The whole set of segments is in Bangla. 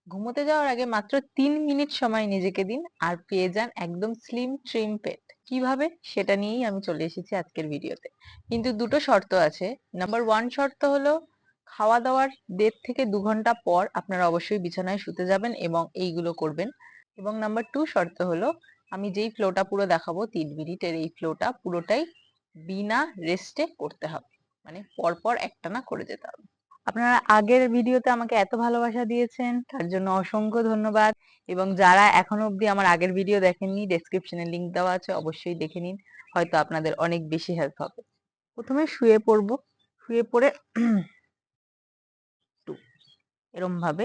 ঘুমোতে যাওয়ার আগে মাত্র 3 মিনিট সময় নিজেকে দিন আর পেয়ে যান একদম স্লিম ট্রিম পেট। কিভাবে সেটা নিয়েই আমি চলে এসেছি আজকের ভিডিওতে। কিন্তু দুটো শর্ত আছে। নাম্বার ওয়ান শর্ত হলো খাওয়া দাওয়ার 1.5 থেকে 2 ঘন্টা পর আপনারা অবশ্যই বিছানায় শুতে যাবেন এবং এইগুলো করবেন। এবং নাম্বার টু শর্ত হলো আমি যেই ফ্লোটা পুরো দেখাবো 3 মিনিটের, এই ফ্লোটা পুরোটাই বিনা রেস্টে করতে হবে, মানে পরপর একটানা করে যেতে হবে। আপনারা আগের ভিডিওতে আমাকে এত ভালোবাসা দিয়েছেন, তার জন্য অসংখ্য ধন্যবাদ। এবং যারা এখনো অবধি আমার আগের ভিডিও দেখেননি, ডেসক্রিপশনে লিংক দেওয়া আছে, অবশ্যই দেখে নিন, হয়তো আপনাদের অনেক বেশি হেল্প হবে। প্রথমে শুয়ে পড়বো। শুয়ে পড়ে একটু এরম ভাবে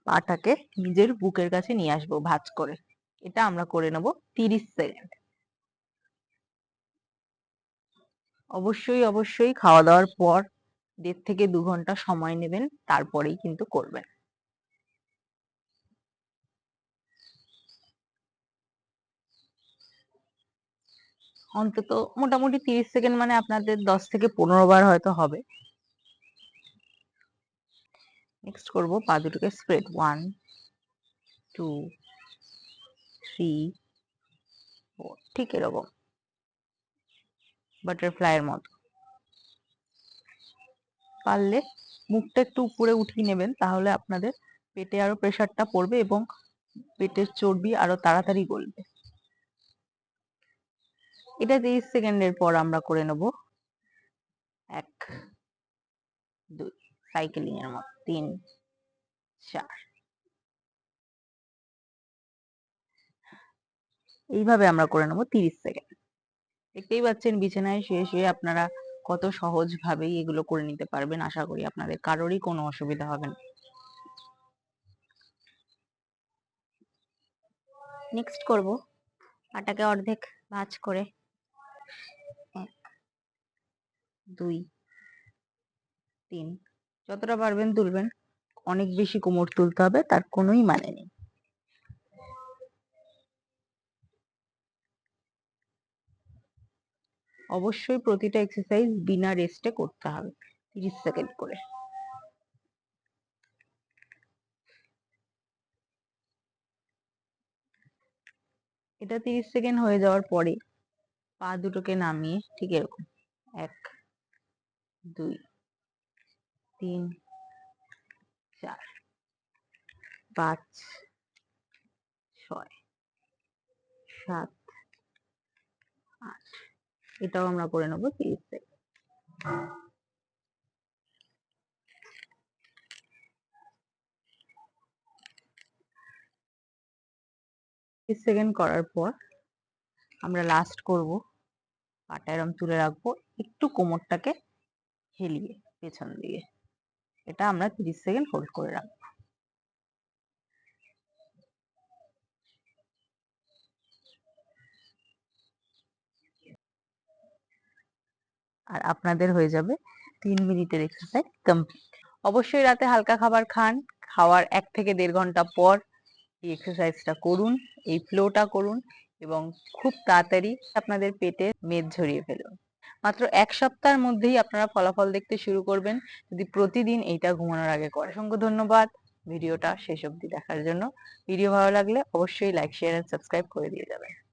পাটাকে নিজের বুকের কাছে নিয়ে আসবো ভাঁজ করে। এটা আমরা করে নেব 30 সেকেন্ড। অবশ্যই অবশ্যই খাওয়া দাওয়ার পর 1.5 থেকে 2 ঘন্টা সময় নেবেন, তারপরেই কিন্তু করবেন। অন্তত মোটামুটি 30 সেকেন্ড, মানে আপনাদের 10 থেকে 15 বার হয়তো হবে। নেক্সট করব পা দুটোকে স্প্রেড, 1 2 3 4, ঠিক এরকম বাটারফ্লাই এর মতো। পারলে মুখটা একটু উপরে উঠিয়ে নেবেন, তাহলে আপনাদের পেটে আরো প্রেসারটা পড়বে এবং পেটের চর্বি আরো তাড়াতাড়ি গলবে। এটা 30 সেকেন্ডের পর আমরা করে নেব 1 2, সাইকেলিং এর মতো, 3 4। এইভাবে আমরা করে নেব 30 সেকেন্ড। দেখতেই পাচ্ছেন বিছানায় শুয়ে শুয়ে আপনারা কত সহজ ভাবেই এগুলো করে নিতে পারবেন। আশা করি আপনাদের কারোরই কোনো অসুবিধা হবে না। নেক্সট করব পাটাকে অর্ধেক ভাঁজ করে 1 2 3, যতটা পারবেন তুলবেন। অনেক বেশি কোমর তুলতে হবে তার কোনোই মানে নেই। অবশ্যই প্রতিটা এক্সারসাইজ বিনা রেস্টে করতে হবে, 30 সেকেন্ড করে। এটা 30 সেকেন্ড হয়ে যাওয়ার পরে পা দুটোকে নামিয়ে ঠিক এরকম 1 2 3 4 5 6 7 8, এটাও আমরা করে নেব 30 সেকেন্ড। 30 সেকেন্ড করার পর আমরা লাস্ট করব পাটা এরম তুলে রাখবো, একটু কোমরটাকে হেলিয়ে পেছন দিকে। এটা আমরা 30 সেকেন্ড হোল্ড করে রাখবো। আর আপনাদের হয়ে যাবে 3 মিনিটের এক্সারসাইজ কমপ্লিট। অবশ্যই রাতে হালকা খাবার খান। খাওয়ার 1 থেকে 1.5 ঘন্টা পর এই এক্সারসাইজটা করুন, এই ফ্লোটা করুন এবং খুব তাড়াতাড়ি আপনাদের পেটে মেদ ঝরিয়ে ফেলুন। মাত্র 1 সপ্তাহের মধ্যেই আপনারা ফলাফল দেখতে শুরু করবেন যদি প্রতিদিন এইটা ঘুমানোর আগে করেন। অসংখ্য ধন্যবাদ ভিডিওটা শেষ অবধি দেখার জন্য। ভিডিও ভালো লাগলে অবশ্যই লাইক, শেয়ার এন্ড সাবস্ক্রাইব করে দিয়ে যাবেন।